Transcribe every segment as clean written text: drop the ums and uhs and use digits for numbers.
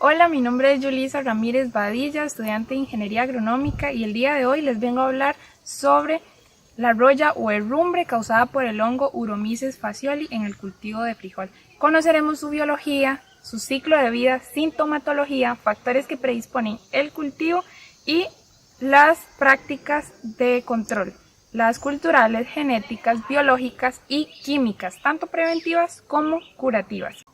Hola, mi nombre es Yulisa Ramírez Badilla, estudiante de Ingeniería Agronómica, y el día de hoy les vengo a hablar sobre la roya o herrumbre causada por el hongo Uromyces facioli en el cultivo de frijol. Conoceremos su biología, su ciclo de vida, sintomatología, factores que predisponen el cultivo y las prácticas de control, las culturales, genéticas, biológicas y químicas, tanto preventivas como curativas.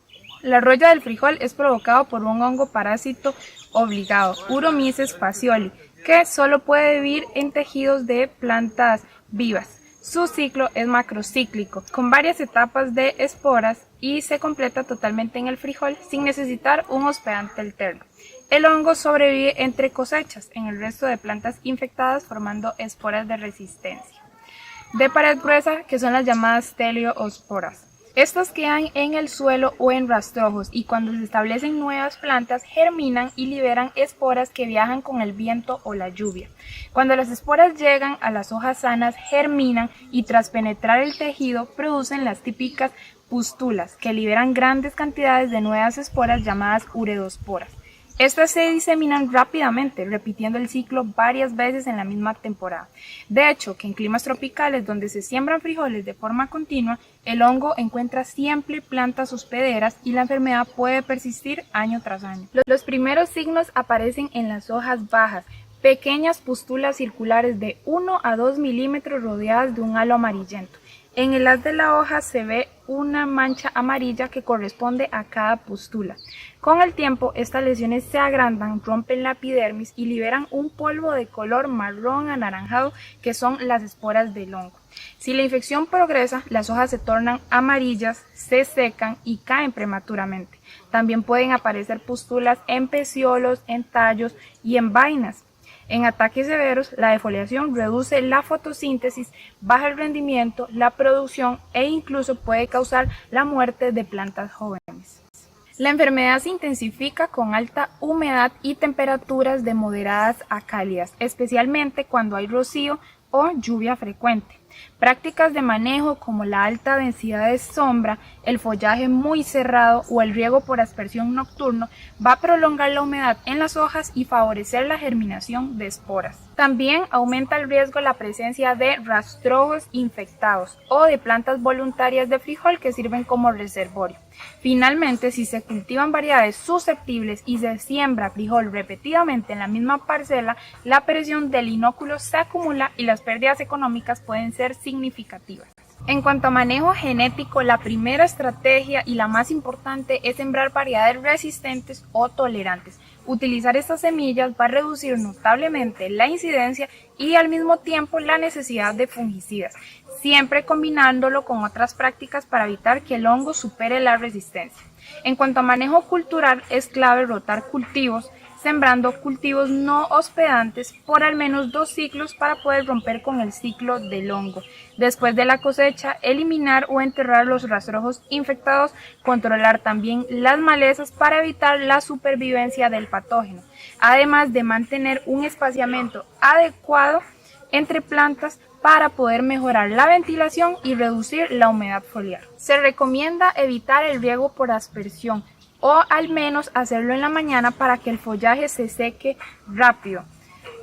La roya del frijol es provocado por un hongo parásito obligado, Uromyces facioli, que solo puede vivir en tejidos de plantas vivas. Su ciclo es macrocíclico, con varias etapas de esporas, y se completa totalmente en el frijol sin necesitar un hospedante alterno. El hongo sobrevive entre cosechas en el resto de plantas infectadas, formando esporas de resistencia de pared gruesa, que son las llamadas teleosporas. Estas quedan en el suelo o en rastrojos, y cuando se establecen nuevas plantas germinan y liberan esporas que viajan con el viento o la lluvia. Cuando las esporas llegan a las hojas sanas, germinan y tras penetrar el tejido producen las típicas pústulas, que liberan grandes cantidades de nuevas esporas llamadas ureosporas. Estas se diseminan rápidamente, repitiendo el ciclo varias veces en la misma temporada. De hecho, que en climas tropicales donde se siembran frijoles de forma continua, el hongo encuentra siempre plantas hospederas y la enfermedad puede persistir año tras año. Los primeros signos aparecen en las hojas bajas, pequeñas pústulas circulares de 1 a 2 milímetros rodeadas de un halo amarillento. En el haz de la hoja se ve una mancha amarilla que corresponde a cada pústula. Con el tiempo, estas lesiones se agrandan, rompen la epidermis y liberan un polvo de color marrón anaranjado que son las esporas del hongo. Si la infección progresa, las hojas se tornan amarillas, se secan y caen prematuramente. También pueden aparecer pústulas en peciolos, en tallos y en vainas. En ataques severos, la defoliación reduce la fotosíntesis, baja el rendimiento, la producción e incluso puede causar la muerte de plantas jóvenes. La enfermedad se intensifica con alta humedad y temperaturas de moderadas a cálidas, especialmente cuando hay rocío o lluvia frecuente. Prácticas de manejo como la alta densidad de sombra, el follaje muy cerrado o el riego por aspersión nocturno va a prolongar la humedad en las hojas y favorecer la germinación de esporas. También aumenta el riesgo la presencia de rastrojos infectados o de plantas voluntarias de frijol que sirven como reservorio. Finalmente, si se cultivan variedades susceptibles y se siembra frijol repetidamente en la misma parcela, la presión del inóculo se acumula y las pérdidas económicas pueden ser significativas. En cuanto a manejo genético, la primera estrategia y la más importante es sembrar variedades resistentes o tolerantes. Utilizar estas semillas va a reducir notablemente la incidencia y al mismo tiempo la necesidad de fungicidas, siempre combinándolo con otras prácticas para evitar que el hongo supere la resistencia. En cuanto a manejo cultural, es clave rotar cultivos, sembrando cultivos no hospedantes por al menos 2 ciclos para poder romper con el ciclo del hongo. Después de la cosecha, eliminar o enterrar los rastrojos infectados, controlar también las malezas para evitar la supervivencia del patógeno, además de mantener un espaciamiento adecuado entre plantas para poder mejorar la ventilación y reducir la humedad foliar. Se recomienda evitar el riego por aspersión, o al menos hacerlo en la mañana para que el follaje se seque rápido,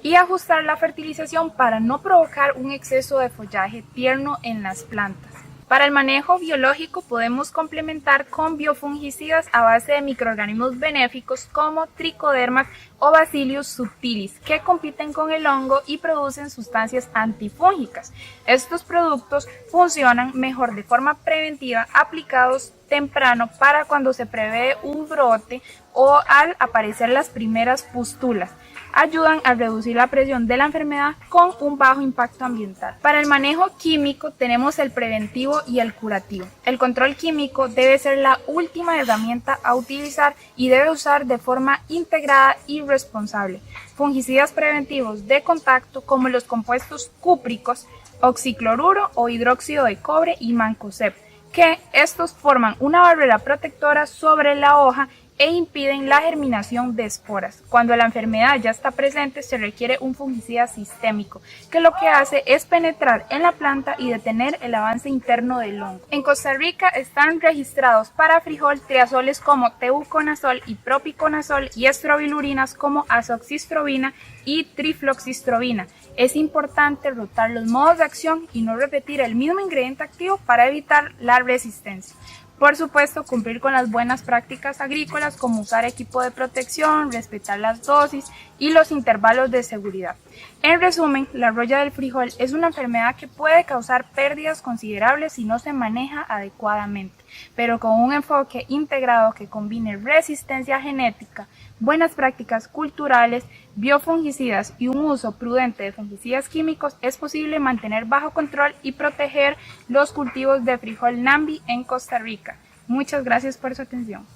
y ajustar la fertilización para no provocar un exceso de follaje tierno en las plantas. Para el manejo biológico podemos complementar con biofungicidas a base de microorganismos benéficos como tricodermas o Bacillus subtilis, que compiten con el hongo y producen sustancias antifúngicas. Estos productos funcionan mejor de forma preventiva aplicados temprano para cuando se prevé un brote o al aparecer las primeras pústulas. Ayudan a reducir la presión de la enfermedad con un bajo impacto ambiental. Para el manejo químico tenemos el preventivo y el curativo. El control químico debe ser la última herramienta a utilizar y debe usar de forma integrada y responsable. Fungicidas preventivos de contacto como los compuestos cúpricos, oxicloruro o hidróxido de cobre y mancozeb, que estos forman una barrera protectora sobre la hoja e impiden la germinación de esporas. Cuando la enfermedad ya está presente, se requiere un fungicida sistémico, que lo que hace es penetrar en la planta y detener el avance interno del hongo. En Costa Rica están registrados para frijol triazoles como teuconazol y propiconazol y estrobilurinas como azoxystrobina y trifloxystrobina. Es importante rotar los modos de acción y no repetir el mismo ingrediente activo para evitar la resistencia. Por supuesto, cumplir con las buenas prácticas agrícolas como usar equipo de protección, respetar las dosis y los intervalos de seguridad. En resumen, la roya del frijol es una enfermedad que puede causar pérdidas considerables si no se maneja adecuadamente, pero con un enfoque integrado que combine resistencia genética, buenas prácticas culturales, biofungicidas y un uso prudente de fungicidas químicos, es posible mantener bajo control y proteger los cultivos de frijol Nambi en Costa Rica. Muchas gracias por su atención.